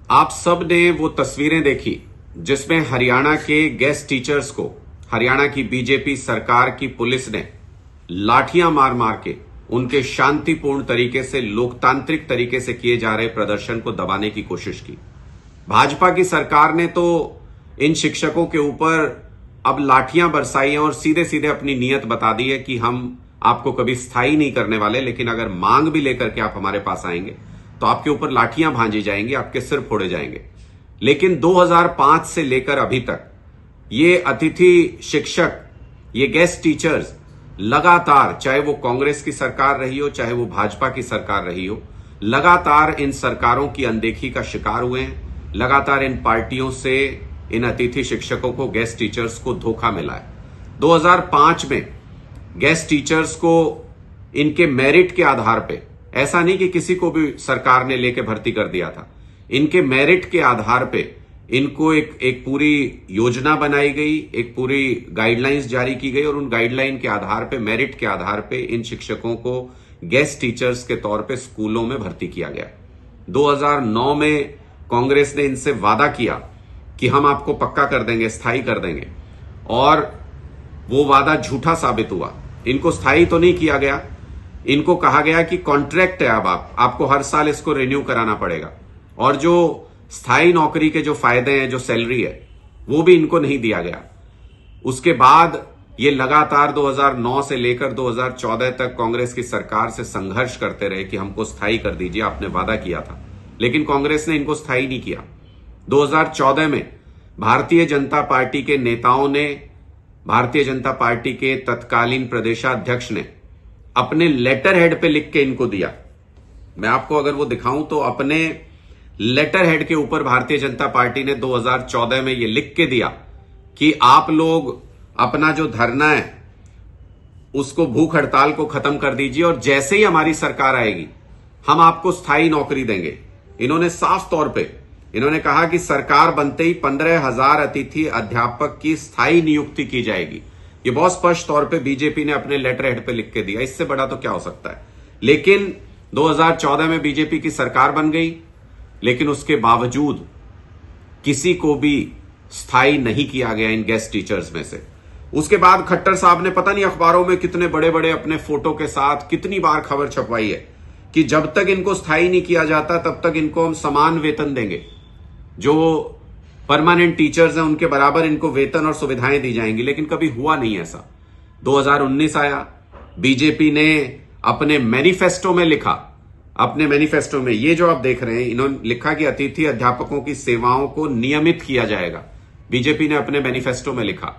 आप सब ने वो तस्वीरें देखी जिसमें हरियाणा के गेस्ट टीचर्स को हरियाणा की बीजेपी सरकार की पुलिस ने लाठियां मार मार के उनके शांतिपूर्ण तरीके से, लोकतांत्रिक तरीके से किए जा रहे प्रदर्शन को दबाने की कोशिश की। भाजपा की सरकार ने तो इन शिक्षकों के ऊपर अब लाठियां बरसाई हैं और सीधे सीधे अपनी नीयत बता दी है कि हम आपको कभी स्थायी नहीं करने वाले, लेकिन अगर मांग भी लेकर के आप हमारे पास आएंगे तो आपके ऊपर लाठियां भांजी जाएंगी, आपके सिर फोड़े जाएंगे। लेकिन 2005 से लेकर अभी तक ये अतिथि शिक्षक, ये गेस्ट टीचर्स लगातार, चाहे वो कांग्रेस की सरकार रही हो, चाहे वो भाजपा की सरकार रही हो, लगातार इन सरकारों की अनदेखी का शिकार हुए हैं। लगातार इन पार्टियों से इन अतिथि शिक्षकों को, गेस्ट टीचर्स को धोखा मिला है। 2005 में गेस्ट टीचर्स को इनके मेरिट के आधार पे, ऐसा नहीं कि किसी को भी सरकार ने लेके भर्ती कर दिया था, इनके मेरिट के आधार पे इनको एक पूरी योजना बनाई गई, एक पूरी गाइडलाइंस जारी की गई और उन गाइडलाइन के आधार पे, मेरिट के आधार पे इन शिक्षकों को गेस्ट टीचर्स के तौर पे स्कूलों में भर्ती किया गया। 2009 में कांग्रेस ने इनसे वादा किया कि हम आपको पक्का कर देंगे, स्थायी कर देंगे, और वो वादा झूठा साबित हुआ। इनको स्थायी तो नहीं किया गया, इनको कहा गया कि कॉन्ट्रैक्ट है, अब आपको हर साल इसको रिन्यू कराना पड़ेगा, और जो स्थायी नौकरी के जो फायदे हैं, जो सैलरी है, वो भी इनको नहीं दिया गया। उसके बाद ये लगातार 2009 से लेकर 2014 तक कांग्रेस की सरकार से संघर्ष करते रहे कि हमको स्थायी कर दीजिए, आपने वादा किया था, लेकिन कांग्रेस ने इनको स्थायी नहीं किया। 2014 में भारतीय जनता पार्टी के नेताओं ने, भारतीय जनता पार्टी के तत्कालीन प्रदेशाध्यक्ष ने अपने लेटर हेड पे लिख के इनको दिया। मैं आपको अगर वो दिखाऊं तो अपने लेटर हेड के ऊपर भारतीय जनता पार्टी ने 2014 में ये लिख के दिया कि आप लोग अपना जो धरना है उसको, भूख हड़ताल को खत्म कर दीजिए और जैसे ही हमारी सरकार आएगी हम आपको स्थायी नौकरी देंगे। इन्होंने साफ तौर पे इन्होंने कहा कि सरकार बनते ही 15,000 अतिथि अध्यापक की स्थायी नियुक्ति की जाएगी। ये बहुत स्पष्ट तौर पे बीजेपी ने अपने लेटर हेड पे लिख के दिया। इससे बड़ा तो क्या हो सकता है। लेकिन 2014 में बीजेपी की सरकार बन गई, लेकिन उसके बावजूद किसी को भी स्थायी नहीं किया गया इन गेस्ट टीचर्स में से। उसके बाद खट्टर साहब ने पता नहीं अखबारों में कितने बड़े बड़े अपने फोटो के साथ कितनी बार खबर छपवाई है कि जब तक इनको स्थायी नहीं किया जाता तब तक इनको हम समान वेतन देंगे, जो परमानेंट टीचर्स हैं उनके बराबर इनको वेतन और सुविधाएं दी जाएंगी। लेकिन कभी हुआ नहीं ऐसा। 2019 आया, बीजेपी ने अपने मैनिफेस्टो में लिखा, अपने मैनिफेस्टो में ये जो आप देख रहे हैं, इन्होंने लिखा कि अतिथि अध्यापकों की सेवाओं को नियमित किया जाएगा। बीजेपी ने अपने मैनिफेस्टो में लिखा,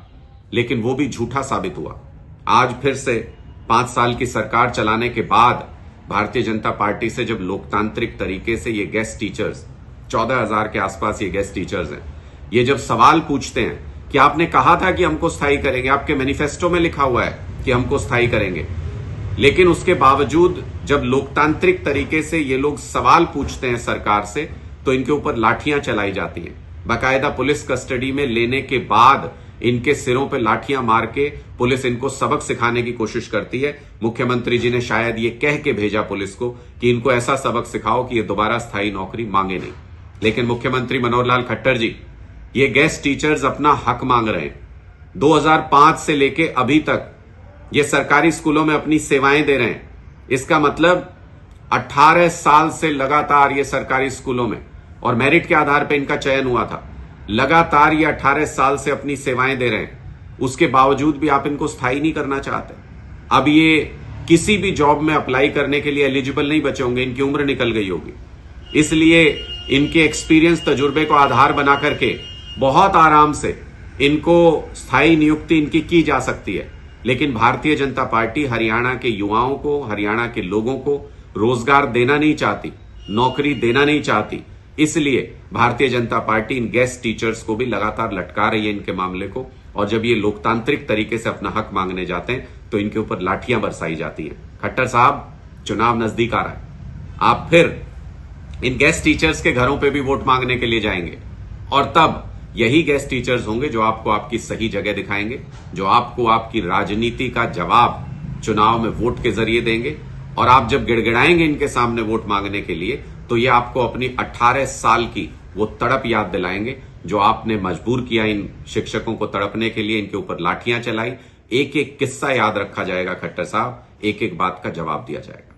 लेकिन वो भी झूठा साबित हुआ। आज फिर से 5 साल की सरकार चलाने के बाद भारतीय जनता पार्टी से जब लोकतांत्रिक तरीके से ये गेस्ट टीचर्स, 14,000 के आसपास ये गेस्ट टीचर्स हैं, ये जब सवाल पूछते हैं कि आपने कहा था कि हमको स्थायी करेंगे, आपके मैनिफेस्टो में लिखा हुआ है कि हमको स्थायी करेंगे, लेकिन उसके बावजूद जब लोकतांत्रिक तरीके से ये लोग सवाल पूछते हैं सरकार से, तो इनके ऊपर लाठियां चलाई जाती हैं। बाकायदा पुलिस कस्टडी में लेने के बाद इनके सिरों पे लाठियां मार के पुलिस इनको सबक सिखाने की कोशिश करती है। मुख्यमंत्री जी ने शायद ये कह के भेजा पुलिस को कि इनको ऐसा सबक सिखाओ कि ये दोबारा स्थायी नौकरी मांगे नहीं। लेकिन मुख्यमंत्री मनोहर लाल खट्टर जी, ये गेस्ट टीचर्स अपना हक मांग रहे हैं। 2005 से लेके अभी तक ये सरकारी स्कूलों में अपनी सेवाएं दे रहे हैं। इसका मतलब 18 साल से लगातार ये सरकारी स्कूलों में, और मेरिट के आधार पर इनका चयन हुआ था, लगातार ये 18 साल से अपनी सेवाएं दे रहे हैं। उसके बावजूद भी आप इनको स्थायी नहीं करना चाहते। अब ये किसी भी जॉब में अप्लाई करने के लिए एलिजिबल नहीं बचे होंगे, इनकी उम्र निकल गई होगी। इसलिए इनके एक्सपीरियंस, तजुर्बे को आधार बना करके बहुत आराम से इनको स्थायी नियुक्ति इनकी की जा सकती है। लेकिन भारतीय जनता पार्टी हरियाणा के युवाओं को, हरियाणा के लोगों को रोजगार देना नहीं चाहती, नौकरी देना नहीं चाहती। इसलिए भारतीय जनता पार्टी इन गेस्ट टीचर्स को भी लगातार लटका रही है इनके मामले को, और जब ये लोकतांत्रिक तरीके से अपना हक मांगने जाते हैं तो इनके ऊपर लाठियां बरसाई जाती हैं। खट्टर साहब, चुनाव नजदीक आ रहा है, आप फिर इन गेस्ट टीचर्स के घरों पे भी वोट मांगने के लिए जाएंगे, और तब यही गेस्ट टीचर्स होंगे जो आपको आपकी सही जगह दिखाएंगे, जो आपको आपकी राजनीति का जवाब चुनाव में वोट के जरिए देंगे। और आप जब गिड़गिड़ाएंगे इनके सामने वोट मांगने के लिए, तो ये आपको अपनी 18 साल की वो तड़प याद दिलाएंगे जो आपने मजबूर किया इन शिक्षकों को तड़पने के लिए, इनके ऊपर लाठियां चलाई। एक एक किस्सा याद रखा जाएगा खट्टर साहब, एक एक बात का जवाब दिया जाएगा।